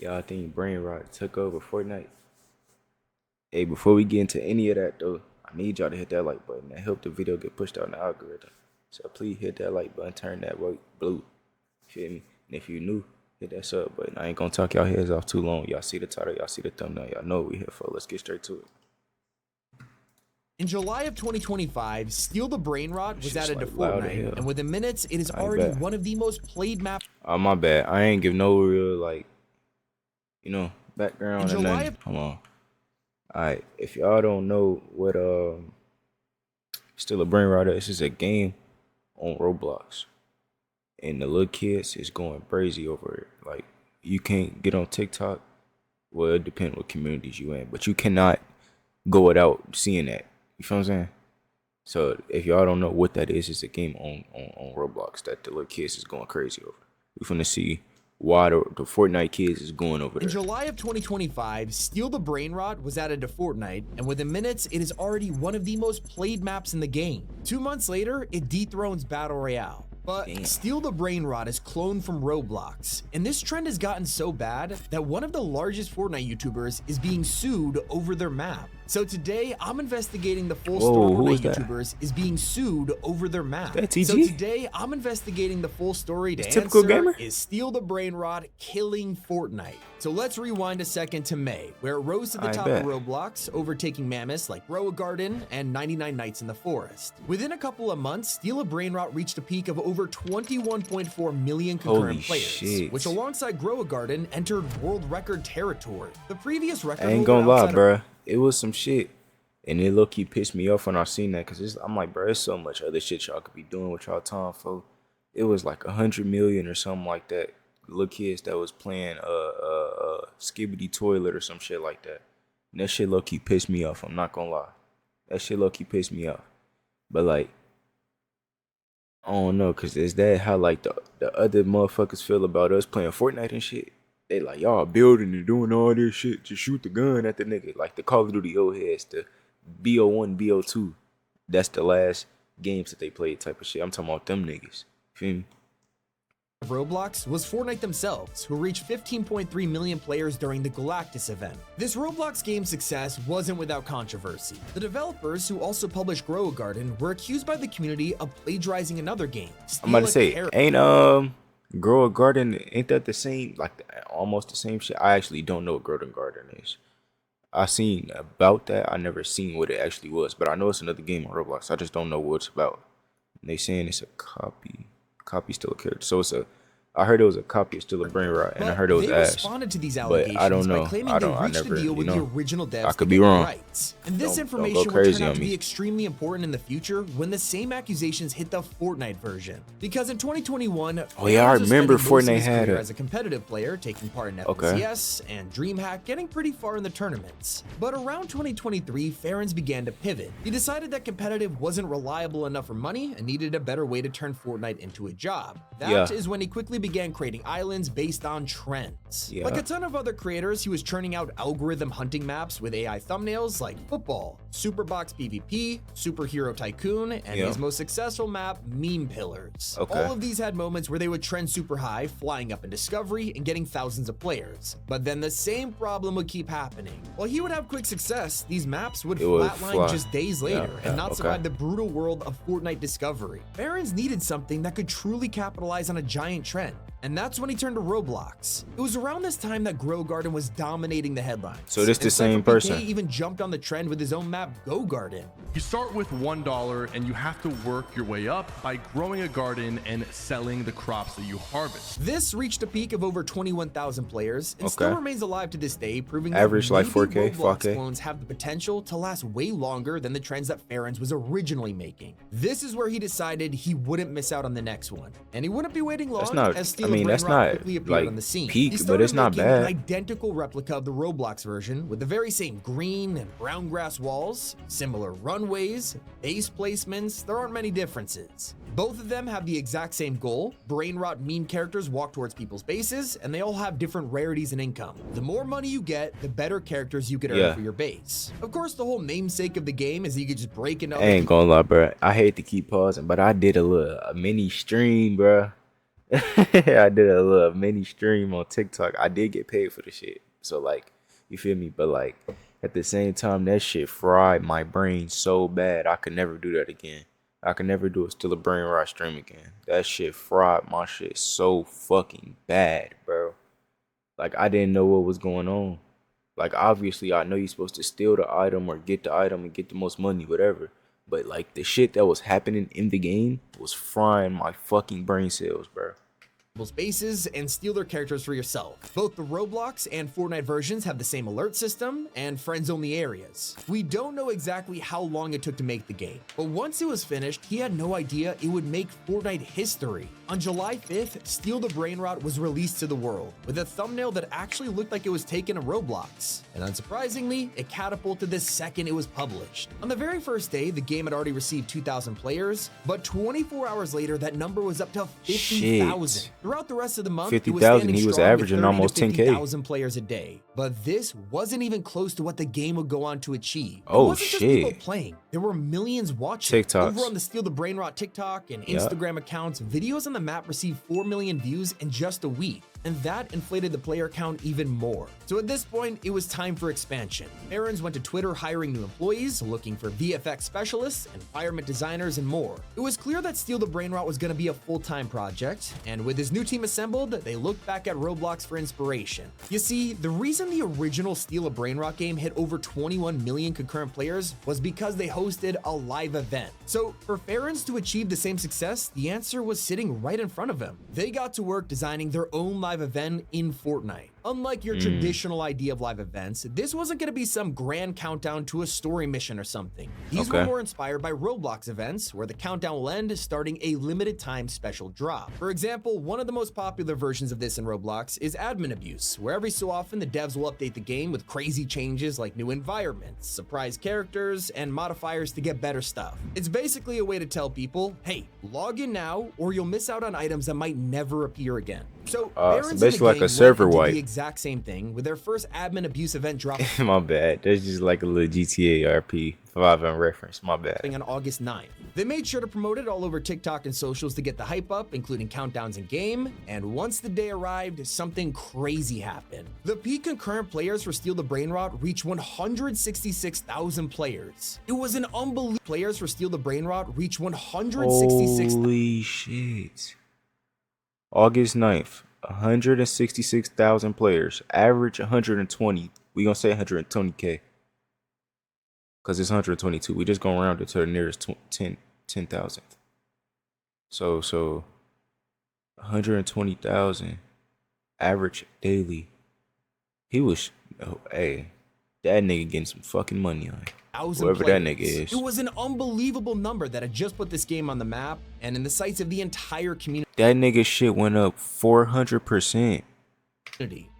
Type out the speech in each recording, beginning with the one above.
Y'all think Brainrot took over Fortnite? Hey, before we get into any of that though, I need y'all to hit that like button. That help the video get pushed out in the algorithm. So please hit that like button, turn that white blue. Feel me? And if you new, hit that sub button. I ain't gonna talk y'all heads off too long. Y'all see the title, y'all see the thumbnail, y'all know what we here for. Let's get straight to it. In July of 2025, Steal the Brainrot was Shit's added to like loud as Fortnite, hell. and within minutes, it is I ain't already bad. one of the most played maps. Oh my bad. I ain't give no real background In or July nothing. of Hold on. Alright, if y'all don't know what Still a Brainrot is, is a game on Roblox. And the little kids is going crazy over it. Like, you can't get on TikTok. Well, it depends what communities you in, but you cannot go without seeing that. You feel what I'm saying? So if y'all don't know what that is, it's a game on Roblox that the little kids is going crazy over. We finna see why the Fortnite kids is going over In there. July of 2025, Steal the Brainrot was added to Fortnite, and within minutes, it is already one of the most played maps in the game. 2 months later, it dethrones Battle Royale. But Damn. Steal the Brainrot is cloned from Roblox, and this trend has gotten so bad that one of the largest Fortnite YouTubers is being sued over their map. So today, I'm investigating the full story. Who is Fortnite that? YouTubers is being sued over their map. That TG? So today, I'm investigating the full story to Typical answer, gamer? is Steal the Brainrot killing Fortnite? So let's rewind a second to May, where it rose to the I top bet. of Roblox, overtaking mammoths like Grow a Garden and 99 Nights in the Forest. Within a couple of months, Steal a Brainrot reached a peak of over 21.4 million concurrent Holy players, shit. which alongside Grow a Garden entered world record territory. The previous record I ain't holder gonna lie, outside of bruh. It was some shit. And it low-key pissed me off when I seen that. Because I'm like, bro, there's so much other shit y'all could be doing with y'all time for. It was like 100 million or something like that. Little kids that was playing Skibbity Toilet or some shit like that. And that shit low-key pissed me off. I'm not gonna lie. That shit low-key pissed me off. But like, I don't know. Because is that how like the other motherfuckers feel about us playing Fortnite and shit? They like, y'all building and doing all this shit to shoot the gun at the nigga. Like the Call of Duty old heads, the BO1, BO2. That's the last games that they played type of shit. I'm talking about them niggas. Feel me? Roblox was Fortnite themselves, who reached 15.3 million players during the Galactus event. This Roblox game's success wasn't without controversy. The developers, who also published Grow a Garden, were accused by the community of plagiarizing another game. I'm about to say, ain't Grow a Garden, ain't that the same, like almost the same shit? I actually don't know what Grow a Garden is. I seen about that. I never seen what it actually was, but I know it's another game on Roblox. I just don't know what it's about. And they saying it's a copy. Copy still a character. So it's a. I heard it was a copy of Still a Brainrot, and I heard it was they ass. responded to these But allegations I don't know. by claiming I they don't. I reached never. a deal with You the know. original devs I to could get be wrong. rights. And this Don't information go would crazy turn out on to me. be extremely important in the future when the same accusations hit the Fortnite version. Because in 2021, Oh yeah, I Farron was remember spending most of Fortnite his had career a. as a competitive player, taking part in Okay. FNCS and DreamHack, getting pretty far in the tournaments. But around 2023, Farron began to pivot. He decided that competitive wasn't reliable enough for money and needed a better way to turn Fortnite into a job. That is when he quickly began creating islands based on trends. Yeah. Like a ton of other creators, he was churning out algorithm hunting maps with AI thumbnails like football, Superbox PvP, Superhero Tycoon, and his most successful map, Meme Pillars. Okay. All of these had moments where they would trend super high, flying up in discovery and getting thousands of players. But then the same problem would keep happening. While he would have quick success, these maps would flatline fly. just days later and not okay. survive the brutal world of Fortnite discovery. Barons needed something that could truly capitalize on a giant trend. And that's when he turned to Roblox. It was around this time that Grow Garden was dominating the headlines. So this the And same Cypher person? PK even jumped on the trend with his own map, Go Garden. You start with $1 and you have to work your way up by growing a garden and selling the crops that you harvest. This reached a peak of over 21,000 players and still Okay. remains alive to this day, proving Average that like maybe 4K, Roblox 5K. clones have the potential to last way longer than the trends that Farron's was originally making. This is where he decided he wouldn't miss out on the next one, and he wouldn't be waiting long. That's not. As I Steal mean, that's Brainrot not quickly appeared like on the scene. peak, He but started it's not making an bad. identical replica of the Roblox version with the very same green and brown grass walls, similar runways, base placements. There aren't many differences. Both of them have the exact same goal. Brainrot meme characters walk towards people's bases, and they all have different rarities and income. The more money you get, the better characters you can earn for your base. Of course, the whole namesake of the game is you could just break into I ain't gonna lie, bro. I hate to keep pausing, but I did a mini stream, bro. I did a little mini stream on TikTok. I did get paid for the shit. So like, you feel me? But like at the same time, that shit fried my brain so bad I could never do that again. I could never do it still a brain rot stream again. That shit fried my shit so fucking bad, bro. Like I didn't know what was going on. Like obviously I know you're supposed to steal the item or get the item and get the most money, whatever. But like the shit that was happening in the game was frying my fucking brain cells, bro. Bases and steal their characters for yourself. Both the Roblox and Fortnite versions have the same alert system and friends-only areas. We don't know exactly how long it took to make the game, but once it was finished, he had no idea it would make Fortnite history. On July 5th, Steal the Brainrot was released to the world, with a thumbnail that actually looked like it was taken to Roblox. And unsurprisingly, it catapulted the second it was published. On the very first day, the game had already received 2,000 players, but 24 hours later, that number was up to 50,000. Throughout the rest of the month, 50,000, he was averaging almost 10K. 50,000 players a day. But this wasn't even close to what the game would go on to achieve. Oh, it wasn't just people playing. There were millions watching. TikToks. Over on the Steal the Brainrot TikTok and Instagram accounts, videos on the map received 4 million views in just a week. And that inflated the player count even more. So at this point, it was time for expansion. Barons went to Twitter hiring new employees, looking for VFX specialists, environment designers, and more. It was clear that Steal the Brainrot was going to be a full-time project, and with his new team assembled, they looked back at Roblox for inspiration. You see, the reason the original Steal a Brainrot game hit over 21 million concurrent players was because they hosted a live event. So for Barons to achieve the same success, the answer was sitting right in front of them. They got to work designing their own live event in Fortnite. Unlike your traditional idea of live events, this wasn't going to be some grand countdown to a story mission or something. These were more inspired by Roblox events, where the countdown will end starting a limited time special drop. For example, one of the most popular versions of this in Roblox is admin abuse, where every so often the devs will update the game with crazy changes like new environments, surprise characters, and modifiers to get better stuff. It's basically a way to tell people, hey, log in now or you'll miss out on items that might never appear again. So, Barons basically like a server wipe. the exact same thing with their first admin abuse event dropping. My bad. That's just like a little GTA RP 5M reference. My bad. On August 9th. They made sure to promote it all over TikTok and socials to get the hype up, including countdowns in game. And once the day arrived, something crazy happened. The peak concurrent players for Steal the Brainrot reached 166,000 players. It was an unbelievable. Players for Steal the Brainrot reached 166. Holy shit. August 9th, 166,000 players, average 120. We gonna say 120K. Cause it's 122. We just gonna round it to the nearest 10,000. So 120,000 average daily. He was, hey, that nigga getting some fucking money on it. Whoever that nigga is. It was an unbelievable number that had just put this game on the map and in the sights of the entire community. That nigga shit went up 400%.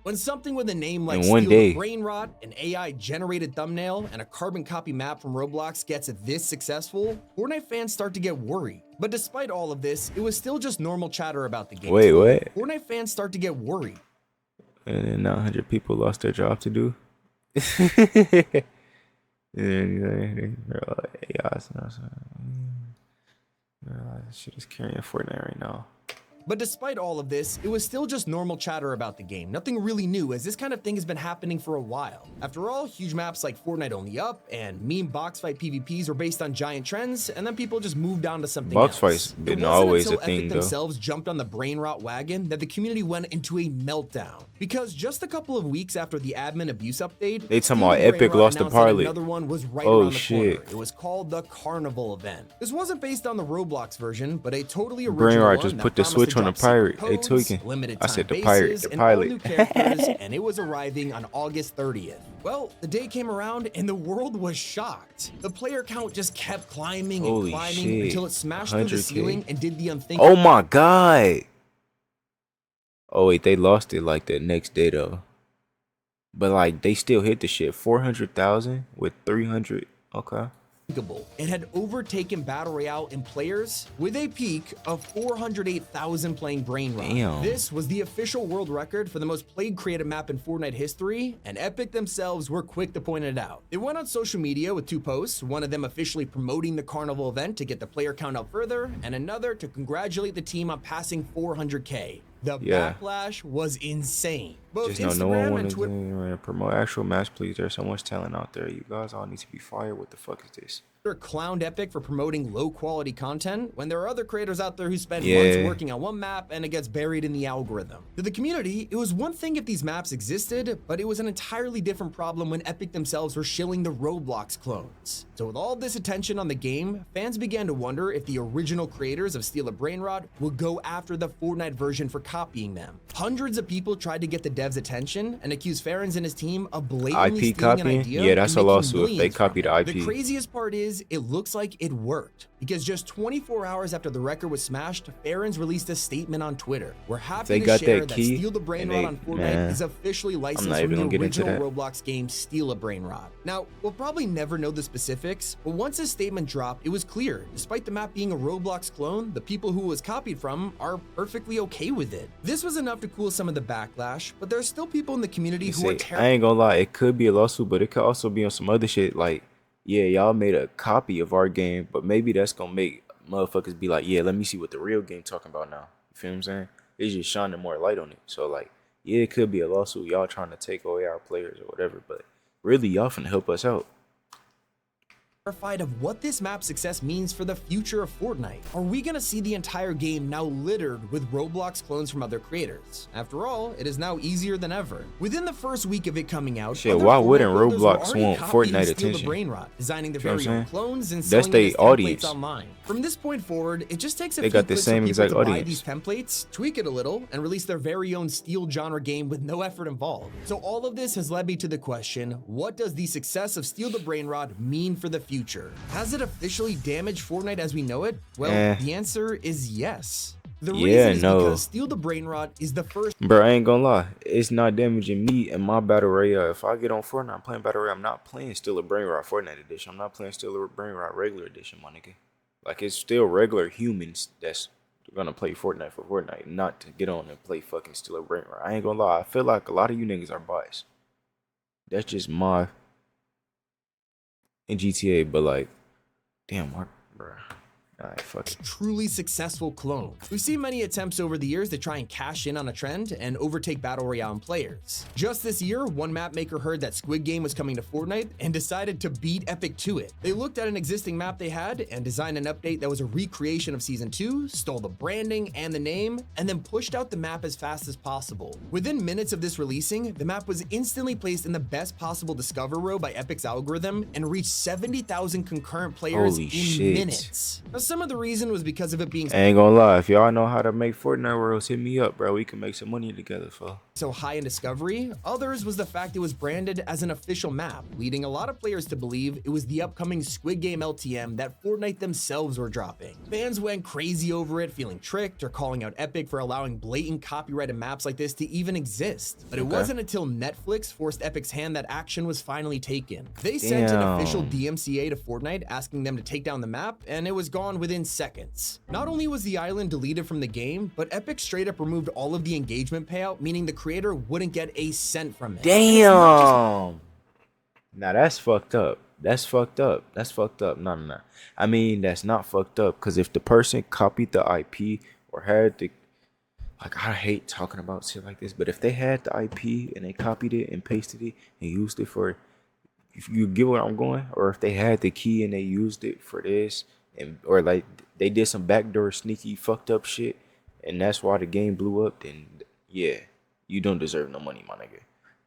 When something with a name like in one Steal day. the Brainrot, an AI-generated thumbnail, and a carbon copy map from Roblox gets this successful, Fortnite fans start to get worried. But despite all of this, it was still just normal chatter about the game. Wait, what? Fortnite fans start to get worried. And then 900 people lost their job to do. Shit is carrying Fortnite right now. But despite all of this, it was still just normal chatter about the game, nothing really new, as this kind of thing has been happening for a while. After all, huge maps like Fortnite Only Up and meme box fight PvPs were based on giant trends, and then people just moved on to something else. Box fights been always a thing, Epic though. themselves jumped on the Brainrot wagon that the community went into a meltdown. Because just a couple of weeks after the admin abuse update, They talking about Epic lost the pilot. Another one was right Oh, around the corner. shit. It was called the Carnival event. This wasn't based on the Roblox version, but a totally original Brainrot one just that put the promised switch to on the drop secret pirate. Hey, codes, tweaking. limited I time said the bases, pirate, the and all pilot. new characters, and it was arriving on August 30th. Well, the day came around and the world was shocked. The player count just kept climbing and Holy climbing shit. until it smashed through the 100K. ceiling and did the unthinkable. Oh my god. Oh wait, they lost it like the next day though. But like they still hit the shit. 400,000 with 300. Okay. It had overtaken Battle Royale in players with a peak of 408,000 playing Brainrot. Damn. This was the official world record for the most played creative map in Fortnite history, and Epic themselves were quick to point it out. They went on social media with 2 posts, one of them officially promoting the carnival event to get the player count up further, and another to congratulate the team on passing 400K. The backlash was insane. Both Just know Instagram no one and want Twitter to promote actual match, please. There's so much talent out there. You guys all need to be fired. What the fuck is this? clowned Epic for promoting low quality content when there are other creators out there who spend months working on one map and it gets buried in the algorithm. To the community, it was one thing if these maps existed, but it was an entirely different problem when Epic themselves were shilling the Roblox clones. So with all this attention on the game, fans began to wonder if the original creators of Steal a Brainrot would go after the Fortnite version for copying them. Hundreds of people tried to get the devs' attention and accused Farron's and his team of blatantly IP stealing copying? an idea. Yeah, that's a and making lawsuit if they millions copy from the it. IP. The craziest part is, it looks like it worked, because just 24 hours after the record was smashed, Farron's released a statement on Twitter. We're happy to share that Steal the Brainrot on Fortnite is officially licensed from the original Roblox game Steal a Brainrot. Now, we'll probably never know the specifics, but once this statement dropped, it was clear. Despite the map being a Roblox clone, the people who it was copied from are perfectly okay with it. This was enough to cool some of the backlash, but there are still people in the community who are terrified. I ain't gonna lie, it could be a lawsuit, but it could also be on some other shit like, yeah, y'all made a copy of our game, but maybe that's gonna make motherfuckers be like, yeah, let me see what the real game talking about now. You feel what I'm saying? It's just shining more light on it. So like, yeah, it could be a lawsuit, y'all trying to take away our players or whatever, but really y'all finna help us out. Of what this map's success means for the future of Fortnite. Are we gonna see the entire game now littered with Roblox clones from other creators? After all, it is now easier than ever. Within the first week of it coming out, why wouldn't Roblox want Fortnite attention? Brainrot, designing their very own clones and that's selling their audience online. From this point forward, it just takes a they few got the same for exact people to buy audience. these templates, tweak it a little, and release their very own Steal genre game with no effort involved. So all of this has led me to the question, what does the success of Steal the Brainrot mean for the future? Has it officially damaged Fortnite as we know it? Well, the answer is yes. The reason is because Steal the Brainrot is the first. Bro, I ain't gonna lie. It's not damaging me and my Battle Royale. If I get on Fortnite, I'm playing Battle Royale. I'm not playing Steal a Brainrot Fortnite Edition. I'm not playing Steal a Brainrot regular edition, my nigga. Like, it's still regular humans that's gonna play Fortnite for Fortnite, not to get on and play fucking Steal a Brainrot. I ain't gonna lie. I feel like a lot of you niggas are biased. That's just my in GTA, but like, damn, bro. Alright, fuck it. Truly successful clone. We've seen many attempts over the years to try and cash in on a trend and overtake Battle Royale in players. Just this year, one map maker heard that Squid Game was coming to Fortnite and decided to beat Epic to it. They looked at an existing map they had and designed an update that was a recreation of Season 2, stole the branding and the name, and then pushed out the map as fast as possible. Within minutes of this releasing, the map was instantly placed in the best possible discover row by Epic's algorithm and reached 70,000 concurrent players in minutes. Now, some of the reason was because of it being I ain't gonna lie, if y'all know how to make Fortnite worlds, hit me up, bro. We can make some money together, fo. So high in discovery. Others was the fact it was branded as an official map, leading a lot of players to believe it was the upcoming Squid Game LTM that Fortnite themselves were dropping. Fans went crazy over it, feeling tricked or calling out Epic for allowing blatant copyrighted maps like this to even exist. But it wasn't until Netflix forced Epic's hand that action was finally taken. They sent an official DMCA to Fortnite asking them to take down the map, and it was gone within seconds. Not only was the island deleted from the game, but Epic straight up removed all of the engagement payout, meaning the creator wouldn't get a cent from it. Damn. Now that's fucked up. That's fucked up. That's fucked up. No. I mean, that's not fucked up, because if the person copied the IP or had the, like, I hate talking about shit like this, but if they had the IP and they copied it and pasted it and used it for, if you get where I'm going, or if they had the key and they used it for this, and or like they did some backdoor sneaky fucked up shit, and that's why the game blew up, then yeah, you don't deserve no money, my nigga.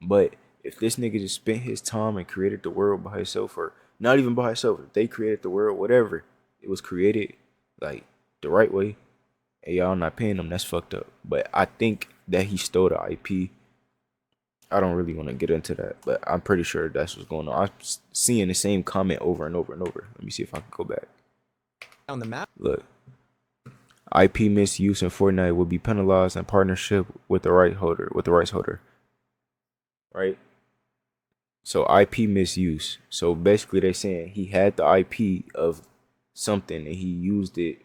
But if this nigga just spent his time and created the world by himself, or not even by himself, if they created the world, whatever, it was created like the right way, and y'all not paying him, that's fucked up. But I think that he stole the IP. I don't really want to get into that, but I'm pretty sure that's what's going on. I'm seeing the same comment over and over and over. Let me see if I can go back. On the map. Look, IP misuse in Fortnite will be penalized in partnership with the rights holder. Right? So IP misuse. So basically they saying he had the IP of something and he used it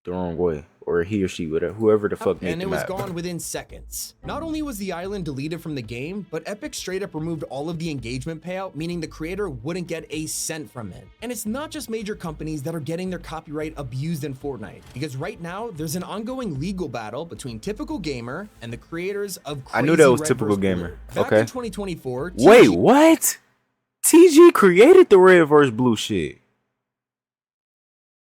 the wrong way. Or he or she, whatever, whoever the fuck made and the it was map. gone within seconds. Not only was the island deleted from the game, but Epic straight up removed all of the engagement payout, meaning the creator wouldn't get a cent from it. And it's not just major companies that are getting their copyright abused in Fortnite, because right now there's an ongoing legal battle between Typical Gamer and the creators of Crazy I knew that was Red Typical vs. Gamer. Blue. Back Okay. in 2024, Wait, what? TG created the red versus blue shit.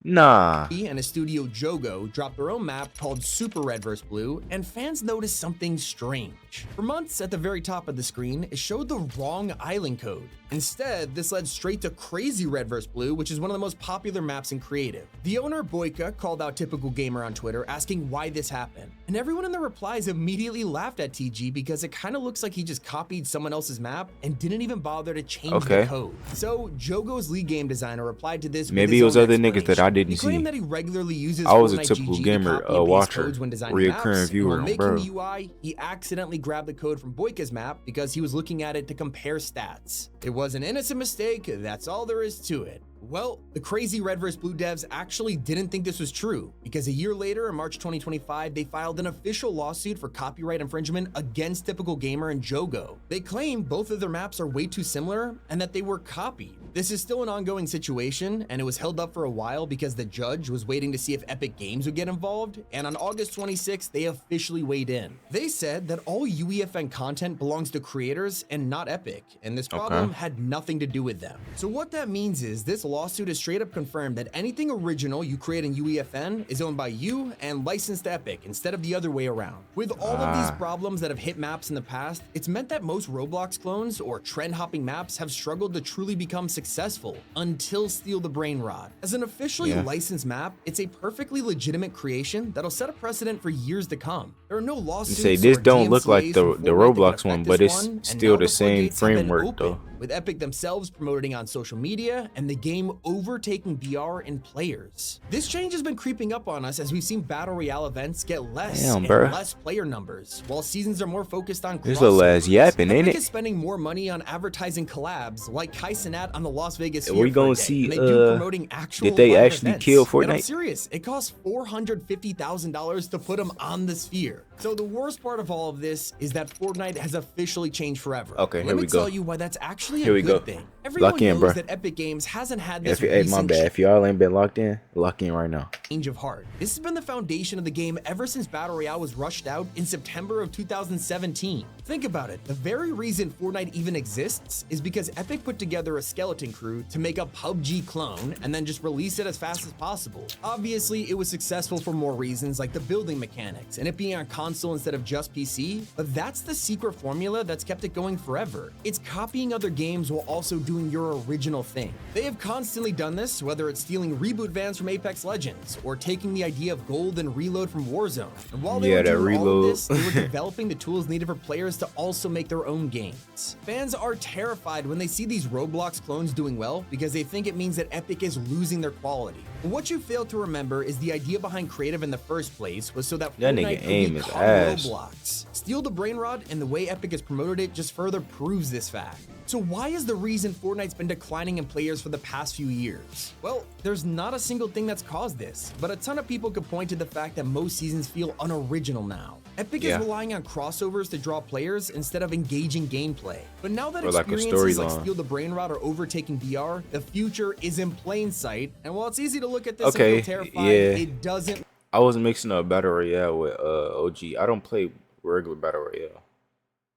Nah. and his studio Jogo dropped their own map called Super Red vs. Blue, and fans noticed something strange. For months, at the very top of the screen, it showed the wrong island code. Instead, this led straight to Crazy Red vs. Blue, which is one of the most popular maps in creative. The owner, Boyka, called out Typical Gamer on Twitter asking why this happened, and everyone in the replies immediately laughed at TG because it kind of looks like he just copied someone else's map and didn't even bother to change the code. So Jogo's lead game designer replied to this. Maybe it was other niggas that I didn't he claimed see. that he regularly uses I was a Fortnite typical GG gamer, to copy and paste watcher, codes when designing reoccurring maps, and viewer, while making bro. the UI, he accidentally grabbed the code from Boyka's map because he was looking at it to compare stats. It was an innocent mistake, that's all there is to it. Well, the Crazy Red vs. Blue devs actually didn't think this was true, because a year later, in March 2025, they filed an official lawsuit for copyright infringement against Typical Gamer and Jogo. They claim both of their maps are way too similar and that they were copied. This is still an ongoing situation, and it was held up for a while because the judge was waiting to see if Epic Games would get involved, and on August 26th, they officially weighed in. They said that all UEFN content belongs to creators and not Epic, and this problem had nothing to do with them. So what that means is this lawsuit has straight up confirmed that anything original you create in UEFN is owned by you and licensed to Epic instead of the other way around. With all of these problems that have hit maps in the past, it's meant that most Roblox clones or trend-hopping maps have struggled to truly become successful until Steal the Brainrot. As an officially licensed map, it's a perfectly legitimate creation that'll set a precedent for years to come. There are no lawsuits. You say this or don't look like DMCAs the from Fortnite that Roblox could one, affect but this it's one, and still now the same floodgates have been framework opened, though. with Epic themselves promoting on social media and the game overtaking BR in players. This change has been creeping up on us as we've seen Battle Royale events get less and less player numbers, while seasons are more focused on This little ass yapping, ain't Epic it? is spending more money on advertising collabs like Kai Cenat on the Las Vegas And Sphere we for gonna a day, see, and they do promoting actual did they live actually events. kill And I'm Fortnite? serious, it costs $450,000 to put them on the Sphere. So the worst part of all of this is that Fortnite has officially changed forever. Okay, here Let me we go. tell you why that's actually Here a we good go. thing. Everyone Lock in, knows bruh. that Epic Games hasn't had this Hey, my recent bad. If y'all ain't been locked in, lock in right now. change of heart. This has been the foundation of the game ever since Battle Royale was rushed out in September of 2017. Think about it, the very reason Fortnite even exists is because Epic put together a skeleton crew to make a PUBG clone and then just release it as fast as possible. Obviously, it was successful for more reasons like the building mechanics and it being on console instead of just PC, but that's the secret formula that's kept it going forever. It's copying other games while also doing your original thing. They have constantly done this, whether it's stealing reboot vans from Apex Legends or taking the idea of gold and reload from Warzone. And while they were doing all of this, they were developing the tools needed for players to also make their own games. Fans are terrified when they see these Roblox clones doing well because they think it means that Epic is losing their quality. But what you fail to remember is the idea behind creative in the first place was so that That Fortnite nigga could aim is become ass. Roblox. Steal the Brainrot and the way Epic has promoted it just further proves this fact. So why is the reason Fortnite's been declining in players for the past few years? Well, there's not a single thing that's caused this, but a ton of people could point to the fact that most seasons feel unoriginal now. Epic is relying on crossovers to draw players instead of engaging gameplay. But now that experiences like Steal the Brainrot are overtaking BR, the future is in plain sight. And while it's easy to look at this and feel terrified, it doesn't. I was mixing up Battle Royale with OG. I don't play regular Battle Royale.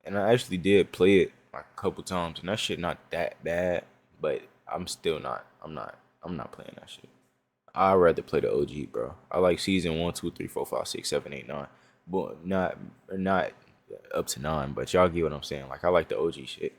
And I actually did play it like a couple times, and that shit not that bad, but I'm still not. I'm not playing that shit. I'd rather play the OG, bro. I like season 1, 2, 3, 4, 5, 6, 7, 8, 9. But not up to 9, but y'all get what I'm saying. Like I like the OG shit.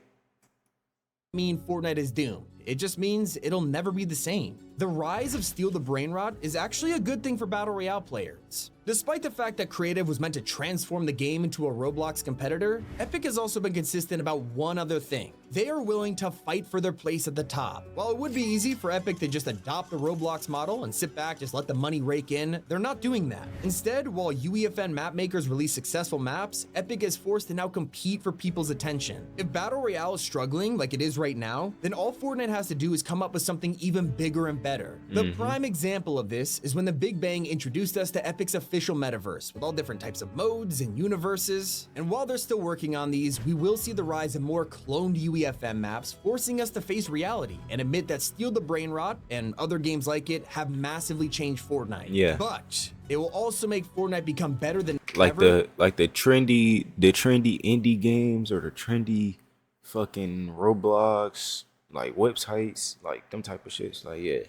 Mean Fortnite is doomed. It just means it'll never be the same. The rise of Steal the Brainrot is actually a good thing for Battle Royale players. Despite the fact that Creative was meant to transform the game into a Roblox competitor, Epic has also been consistent about one other thing. They are willing to fight for their place at the top. While it would be easy for Epic to just adopt the Roblox model and sit back, just let the money rake in, they're not doing that. Instead, while UEFN map makers release successful maps, Epic is forced to now compete for people's attention. If Battle Royale is struggling like it is right now, then all Fortnite has to do is come up with something even bigger and better. The prime example of this is when the Big Bang introduced us to Epic's official metaverse with all different types of modes and universes. And while they're still working on these, we will see the rise of more cloned UEFM maps, forcing us to face reality and admit that Steal the Brainrot and other games like it have massively changed Fortnite. Yeah. But it will also make Fortnite become better than Like ever. the trendy indie games, or the trendy fucking Roblox, like websites, like them type of shits. Like, yeah,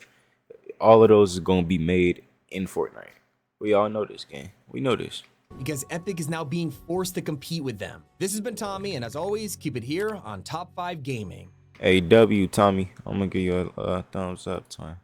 all of those is gonna be made in Fortnite. We all know this game. We know this. Because Epic is now being forced to compete with them. This has been Tommy, and as always, keep it here on Top 5 Gaming. Hey, W, Tommy, I'm gonna give you a thumbs up time.